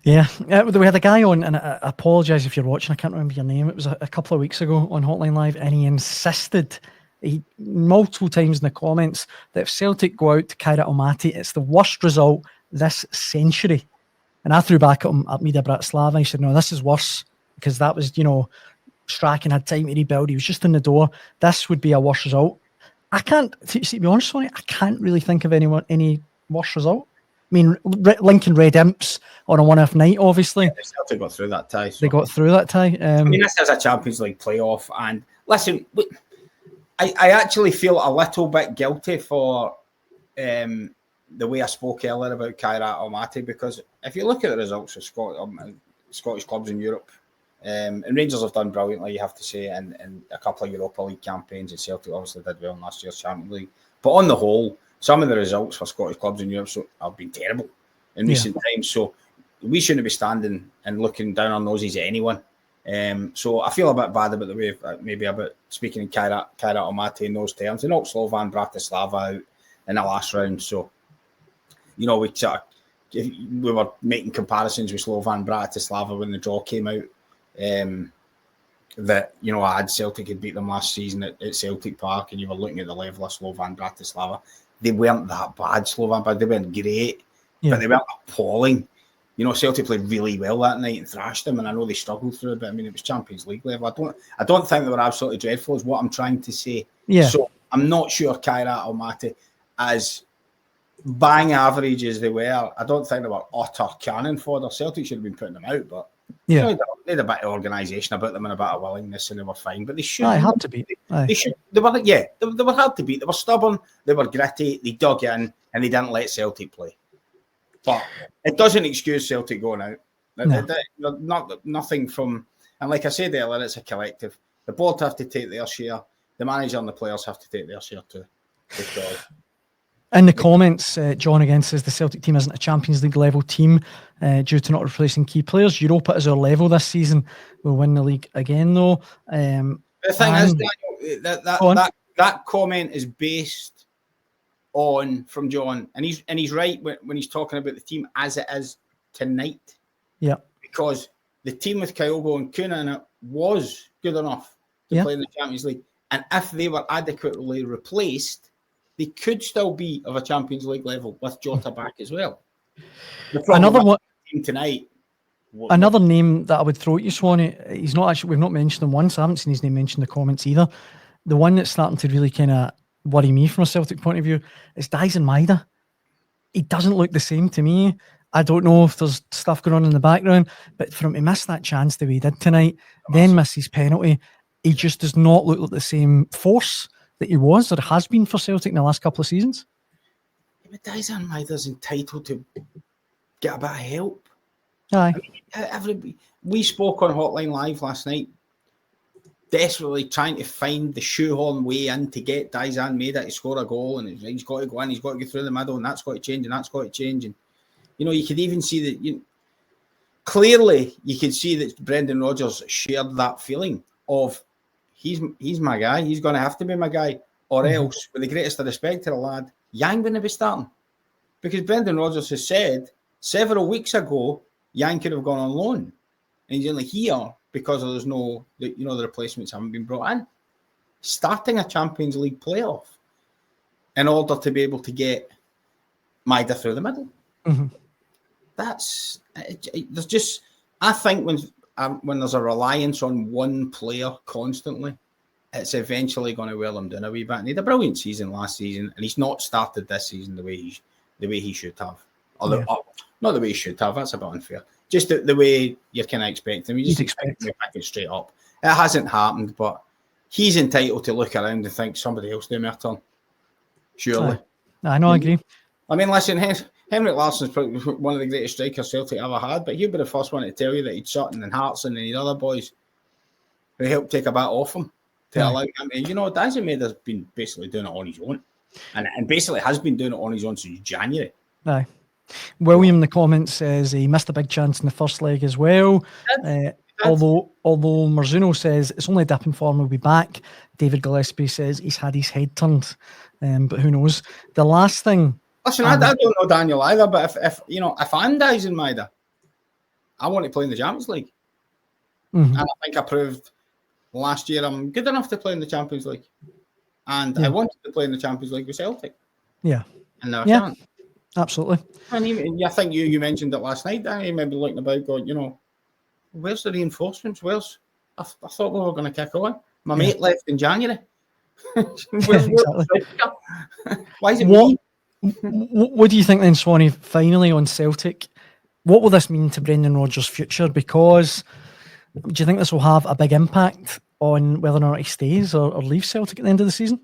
Yeah, we had a guy on, and I apologise if you're watching, I can't remember your name. It was a couple of weeks ago on Hotline Live, and he insisted, multiple times in the comments, that if Celtic go out to Kairat Almaty, it's the worst result this century. And I threw back at him at Media Bratislava. He said, no, this is worse, because that was, Strachan had time to rebuild. He was just in the door. This would be a worse result. I can't, to be honest, Sonny, I can't really think of any worse result. I mean, Lincoln Red Imps on a one-off night, obviously. Yeah, they still got through that tie. They got through that tie. I mean, this is a Champions League playoff. And listen, I actually feel a little bit guilty for the way I spoke earlier about Kairat Almaty, because if you look at the results of Scottish clubs in Europe, and Rangers have done brilliantly, you have to say, and a couple of Europa League campaigns, and Celtic obviously did well in last year's Champions League. But on the whole, some of the results for Scottish clubs in Europe have been terrible in recent times. So we shouldn't be standing and looking down our noses at anyone. So I feel a bit bad about the way, maybe about speaking in Kairat Almaty in those terms. They knocked Slovan Bratislava out in the last round. So, we were making comparisons with Slovan Bratislava when the draw came out. That I had Celtic had beat them last season at Celtic Park, and you were looking at the level of Slovan Bratislava. They weren't that bad, Slovan, but they weren't great, but they weren't appalling. Celtic played really well that night and thrashed them, and I know they struggled through it, but I mean, it was Champions League level. I don't think they were absolutely dreadful, is what I'm trying to say. Yeah. So I'm not sure Kairat Almaty, as bang average as they were, I don't think they were utter cannon fodder. Celtic should have been putting them out, but they had a bit of organisation about them and a bit of willingness, and they were fine. But they should. Hard to beat. They should. They were hard to beat. They were stubborn. They were gritty. They dug in, and they didn't let Celtic play. But it doesn't excuse Celtic going out. No. Nothing from. And like I said earlier, it's a collective. The board have to take their share. The manager and the players have to take their share too. In the comments, John again says the Celtic team isn't a Champions League level team due to not replacing key players. Europa is our level this season. We'll win the league again, though. The thing is, Daniel, that comment is based from John, and he's right when he's talking about the team as it is tonight. Yeah, because the team with Kyogo and Kuna in it was good enough to play in the Champions League, and if they were adequately replaced, they could still be of a Champions League level with Jota back as well. Another one tonight. Another name that I would throw at you, Swanee, he's not actually, we've not mentioned him once. I haven't seen his name mentioned in the comments either. The one that's starting to really kind of worry me from a Celtic point of view is Dyson Maeda. He doesn't look the same to me. I don't know if there's stuff going on in the background, but for him to miss that chance the way he did tonight, then miss his penalty, he just does not look like the same force that he was or has been for Celtic in the last couple of seasons. Yeah, but Dyson Maeda's entitled to get a bit of help. Aye. I mean, we spoke on Hotline Live last night, desperately trying to find the shoehorn way in to get Dyson Maeda to score a goal, and he's got to go in, he's got to go through the middle, and that's got to change, and that's got to change. And you could even see that. Clearly, you could see that Brendan Rodgers shared that feeling of he's my guy, he's going to have to be my guy, or else, with the greatest of respect to the lad, Yang wouldn't be starting, because Brendan Rodgers has said several weeks ago Yang could have gone on loan, and he's only here because there's no, the replacements haven't been brought in. Starting a Champions League playoff in order to be able to get Maeda through the middle. Mm-hmm. There's just, I think when there's a reliance on one player constantly, it's eventually going to wear them down a wee bit. And he had a brilliant season last season, and he's not started this season the way he should have. Not the way he should have. That's a bit unfair. Just the way you're kind of expecting him. You just expect him to back it straight up. It hasn't happened, but he's entitled to look around and think somebody else do my turn. Surely. I know, I agree. I mean, listen, Henrik Larsson's probably one of the greatest strikers Celtic ever had, but he'd be the first one to tell you that he'd Sutton and Hartson and he'd other boys who helped take a bit off him to allow him. And Dyson Maeda's been basically doing it on his own, and basically has been doing it on his own since January. Aye. William in the comments says he missed a big chance in the first leg as well. Although Marzuno says it's only a dip in form, he'll be back. David Gillespie says he's had his head turned, but who knows? The last thing. Listen, I don't know Daniel either, but if I'm Dyson Maeda, I want to play in the Champions League. Mm-hmm. And I think I proved last year I'm good enough to play in the Champions League. And I wanted to play in the Champions League with Celtic. Yeah. And now I can't. Absolutely. And even, I think you mentioned it last night, Danny, maybe looking about going, you know, where's the reinforcements? I thought we were going to kick on. My mate left in January. Exactly. Why is it me? What do you think then, Swanee, finally on Celtic? What will this mean to Brendan Rodgers' future? Because do you think this will have a big impact on whether or not he stays or leaves Celtic at the end of the season?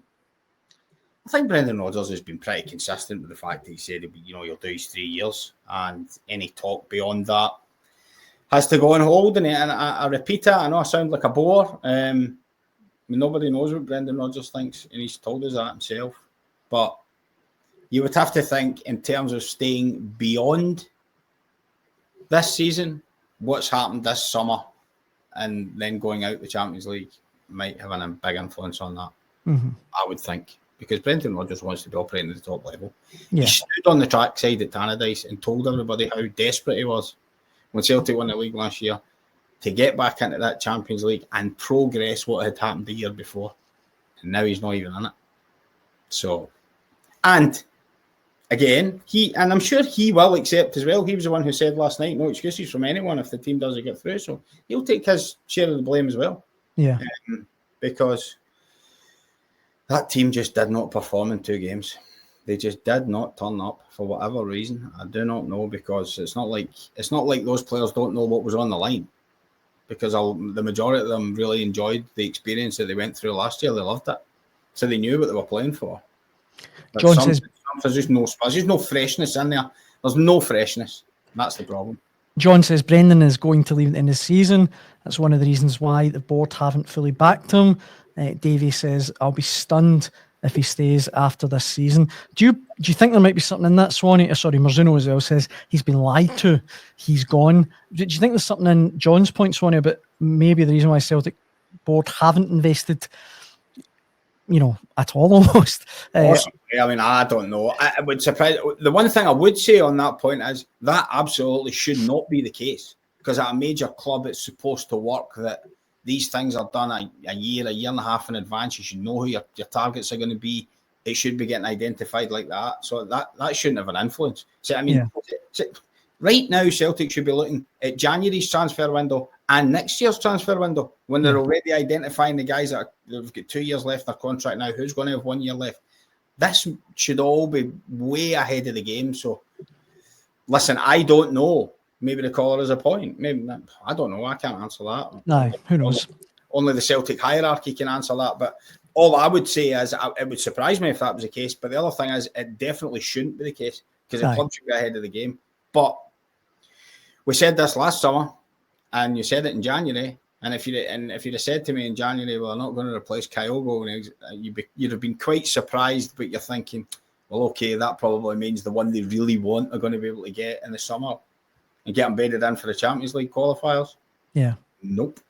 I think Brendan Rodgers has been pretty consistent with the fact that he said, he'll do his 3 years, and any talk beyond that has to go on hold. And I repeat it, I know I sound like a bore. Nobody knows what Brendan Rodgers thinks, and he's told us that himself. But you would have to think in terms of staying beyond this season, what's happened this summer, and then going out the Champions League might have a big influence on that. Mm-hmm. I would think, because Brendan Rodgers wants to be operating at the top level. Yeah. He stood on the trackside at Tannadice and told everybody how desperate he was when Celtic won the league last year to get back into that Champions League and progress what had happened the year before. And now he's not even in it. So, and again, and I'm sure he will accept as well. He was the one who said last night, no excuses from anyone if the team doesn't get through. So he'll take his share of the blame as well. Yeah. Because that team just did not perform in 2 games. They just did not turn up for whatever reason. I do not know, because it's not like those players don't know what was on the line. Because the majority of them really enjoyed the experience that they went through last year. They loved it. So they knew what they were playing for. But John says there's just no freshness in there. There's no freshness. That's the problem. John says Brendan is going to leave at the end of the season. That's one of the reasons why the board haven't fully backed him. Davey says, I'll be stunned if he stays after this season. Do you think there might be something in that, Swanee? Sorry, Marzuno as well says he's been lied to. He's gone. Do you think there's something in John's point, Swanee, about maybe the reason why Celtic board haven't invested, at all almost? I mean, I don't know. I would surprise. The one thing I would say on that point is that absolutely should not be the case, because at a major club, it's supposed to work that these things are done a year and a half in advance. You should know who your targets are going to be. It should be getting identified like that. So that shouldn't have an influence. So, I mean, right now, Celtic should be looking at January's transfer window and next year's transfer window when they're already identifying the guys that have got 2 years left in their contract now, who's going to have 1 year left. This should all be way ahead of the game. So, listen, I don't know. Maybe the caller has a point. Maybe I don't know. I can't answer that. No, who knows? Only the Celtic hierarchy can answer that. But all I would say is it would surprise me if that was the case. But the other thing is it definitely shouldn't be the case, because the club should be ahead of the game. But we said this last summer, and you said it in January. And if you'd have said to me in January, well, I'm not going to replace Kyogo, you'd have been quite surprised. But you're thinking, well, okay, that probably means the one they really want are going to be able to get in the summer and get embedded in for the Champions League qualifiers. Yeah. Nope.